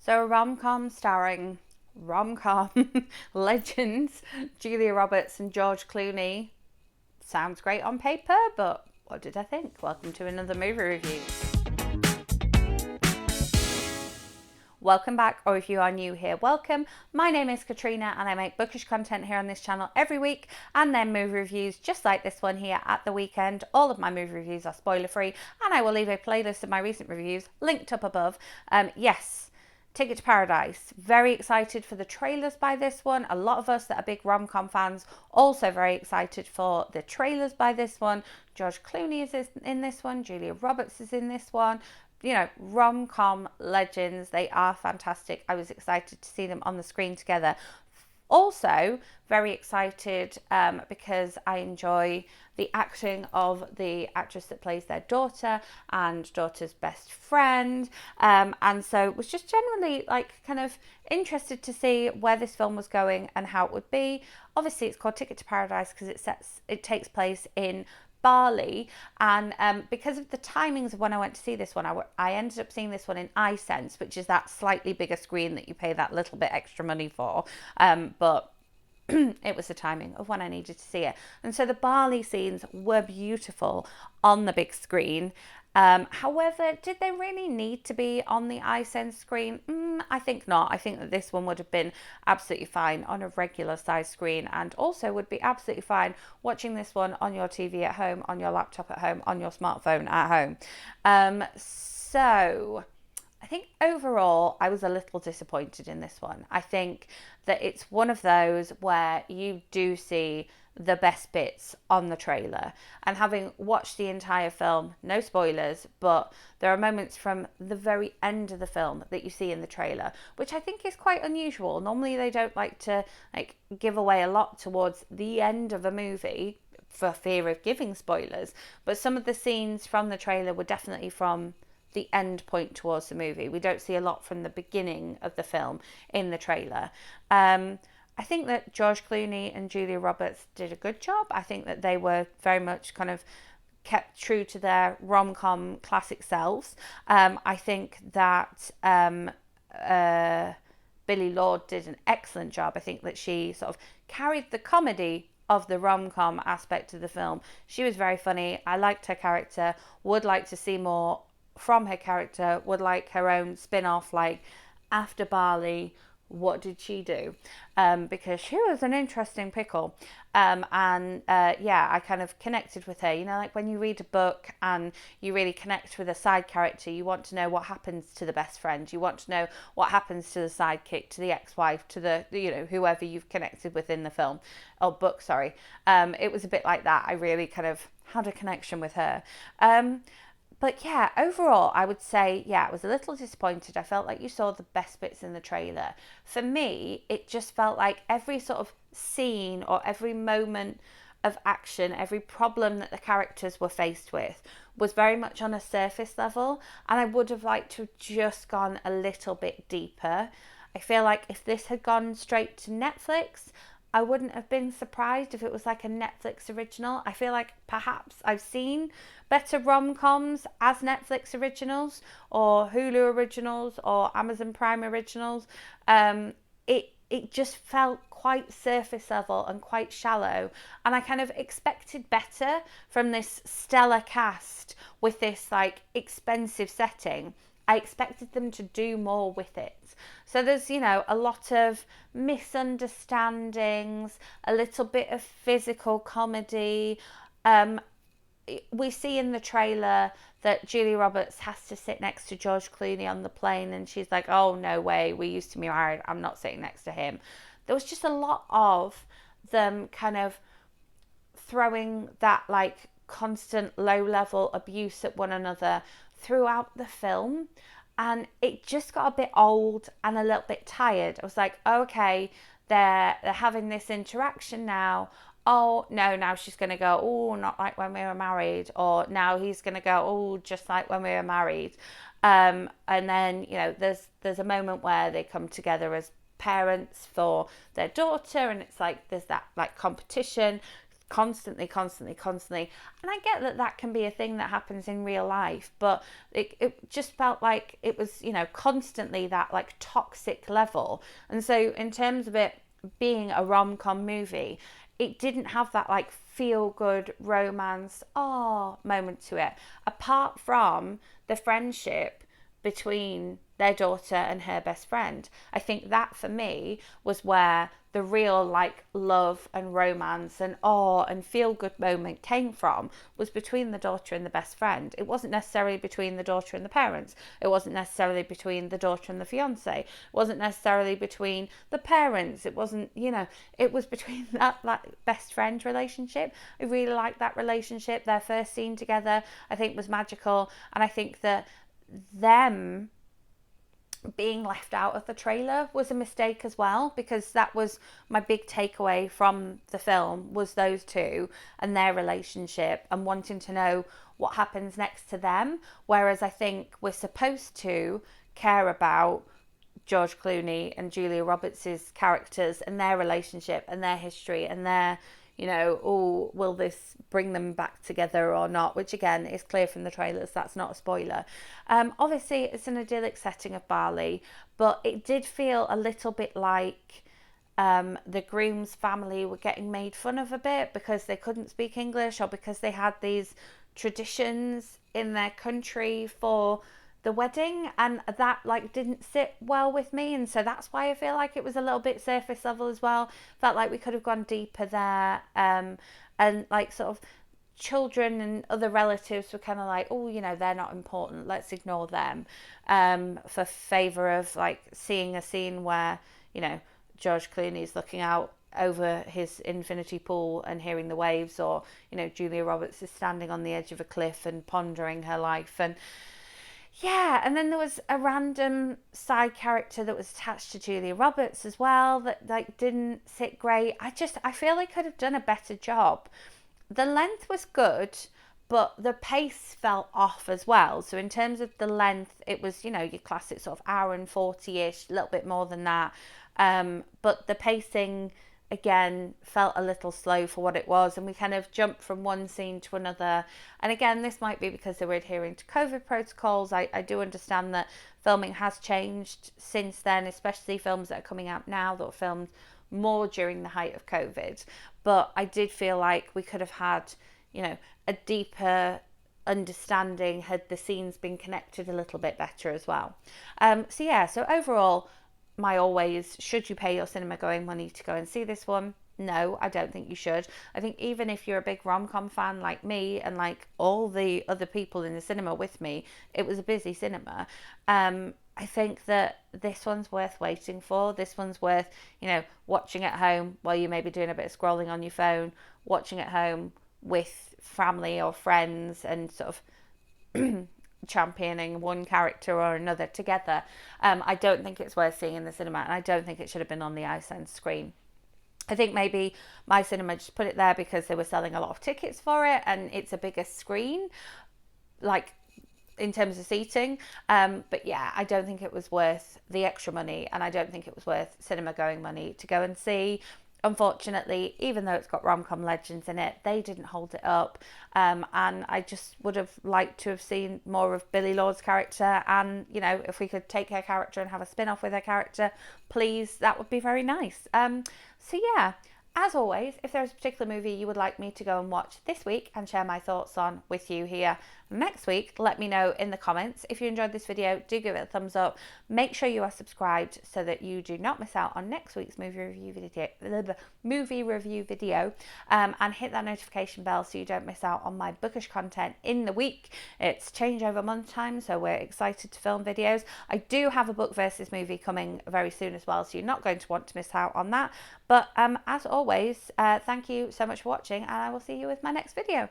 So a rom-com starring rom-com legends Julia Roberts and George Clooney sounds great on paper, but what did I think? Welcome to another movie review. Welcome back, or if you are new here, welcome. My name is Katrina and I make bookish content here on this channel every week and then movie reviews just like this one here at the weekend. All of my movie reviews are spoiler free and I will leave a playlist of my recent reviews linked up above. Yes, Ticket to Paradise. Very excited for the trailers by this one. A lot of us that are big rom-com fans also very excited for the trailers by this one. George Clooney is in this one. Julia Roberts is in this one. You know, rom-com legends. They are fantastic. I was excited to see them on the screen together. Also, very excited because I enjoy the acting of the actress that plays their daughter and daughter's best friend. And so was just generally kind of interested to see where this film was going and how it would be. Obviously, it's called Ticket to Paradise because it takes place in Bali, and because of the timings of when I went to see this one, I ended up seeing this one in iSense, which is that slightly bigger screen that you pay that little bit extra money for, but it was the timing of when I needed to see it. And so the Bali scenes were beautiful on the big screen. However, did they really need to be on the iSense screen? I think not. I think that this one would have been absolutely fine on a regular size screen, and also would be absolutely fine watching this one on your TV at home, on your laptop at home, on your smartphone at home. So I think overall I was a little disappointed in this one. I think that it's one of those where you do see the best bits on the trailer, and having watched the entire film, no spoilers, but there are moments from the very end of the film that you see in the trailer, which I think is quite unusual. Normally they don't like to give away a lot towards the end of a movie for fear of giving spoilers, but some of the scenes from the trailer were definitely from the end point towards the movie. We don't see a lot from the beginning of the film in the trailer. I think that George Clooney and Julia Roberts did a good job. I think that they were very much kind of kept true to their rom-com classic selves. I think that Billie Lourd did an excellent job. I think that she sort of carried the comedy of the rom-com aspect of the film. She was very funny. I liked her character, would like to see more from her character, would like her own spin-off, after Bali, what did she do? Because she was an interesting pickle. I kind of connected with her. You know, like when you read a book and you really connect with a side character, you want to know what happens to the best friend. You want to know what happens to the sidekick, to the ex-wife, to the, whoever you've connected with in the film or book, sorry. It was a bit like that. I really kind of had a connection with her. But yeah, overall, I would say, I was a little disappointed. I felt like you saw the best bits in the trailer. For me, it just felt like every sort of scene or every moment of action, every problem that the characters were faced with was very much on a surface level. And I would have liked to have just gone a little bit deeper. I feel like if this had gone straight to Netflix, I wouldn't have been surprised if it was like a Netflix original. I feel like perhaps I've seen better rom-coms as Netflix originals or Hulu originals or Amazon Prime originals. It just felt quite surface level and quite shallow. And I kind of expected better from this stellar cast with this expensive setting. I expected them to do more with it. So there's, a lot of misunderstandings, a little bit of physical comedy. We see in the trailer that Julia Roberts has to sit next to George Clooney on the plane, and she's like, oh, no way, we used to be married, I'm not sitting next to him. There was just a lot of them kind of throwing that constant low-level abuse at one another throughout the film, and it just got a bit old and a little bit tired. I was like, okay, they're having this interaction now. Oh no, now she's going to go, oh, not like when we were married, or now he's going to go, oh, just like when we were married. And then there's a moment where they come together as parents for their daughter, and it's like there's that competition. constantly. And I get that that can be a thing that happens in real life, but it just felt like it was, constantly that like toxic level. And so in terms of it being a rom-com movie, it didn't have that like feel good romance moment to it, apart from the friendship between their daughter and her best friend. I think that for me was where the real like love and romance and awe and feel good moment came from, was between the daughter and the best friend. It wasn't necessarily between the daughter and the parents. It wasn't necessarily between the daughter and the fiance. It wasn't necessarily between the parents. It wasn't, it was between that like best friend relationship. I really liked that relationship. Their first scene together, I think, was magical. And I think that them being left out of the trailer was a mistake as well, because that was my big takeaway from the film, was those two and their relationship and wanting to know what happens next to them. Whereas I think we're supposed to care about George Clooney and Julia Roberts' characters and their relationship and their history and their, will this bring them back together or not? Which again is clear from the trailers, that's not a spoiler. Obviously it's an idyllic setting of Bali, but it did feel a little bit like the groom's family were getting made fun of a bit because they couldn't speak English, or because they had these traditions in their country for the wedding, and that like didn't sit well with me. And so that's why I feel like it was a little bit surface level as well. Felt like we could have gone deeper there, and like sort of children and other relatives were kind of like, they're not important, let's ignore them, for favor of like seeing a scene where George Clooney's looking out over his infinity pool and hearing the waves, or Julia Roberts is standing on the edge of a cliff and pondering her life. And yeah, and then there was a random side character that was attached to Julia Roberts as well that like didn't sit great. I feel they could have done a better job. The length was good, but the pace fell off as well. So in terms of the length, it was, your classic sort of hour and 40-ish, a little bit more than that. But the pacing again felt a little slow for what it was, and we kind of jumped from one scene to another. And again, this might be because they were adhering to COVID protocols. I do understand that filming has changed since then, especially films that are coming out now that were filmed more during the height of COVID. But I did feel like we could have had, a deeper understanding had the scenes been connected a little bit better as well. So overall, my always, should you pay your cinema going money to go and see this one? No, I don't think you should. I think even if you're a big rom-com fan like me and like all the other people in the cinema with me, it was a busy cinema. I think that this one's worth waiting for. This one's worth, watching at home while you may be doing a bit of scrolling on your phone, watching at home with family or friends, and sort of championing one character or another together. I don't think it's worth seeing in the cinema, and I don't think it should have been on the iSense screen. I think maybe my cinema just put it there because they were selling a lot of tickets for it and it's a bigger screen, like in terms of seating. But yeah, I don't think it was worth the extra money, and I don't think it was worth cinema going money to go and see. Unfortunately, even though it's got rom-com legends in it, they didn't hold it up. And I just would have liked to have seen more of Billie Lourd's character. And, if we could take her character and have a spin-off with her character, please, that would be very nice. So yeah, as always, if there's a particular movie you would like me to go and watch this week and share my thoughts on with you here next week, let me know in the comments. If you enjoyed this video, do give it a thumbs up. Make sure you are subscribed so that you do not miss out on next week's movie review video, and hit that notification bell so you don't miss out on my bookish content in the week. It's changeover month time, so we're excited to film videos. I do have a book versus movie coming very soon as well, so you're not going to want to miss out on that. But as always, thank you so much for watching, and I will see you with my next video.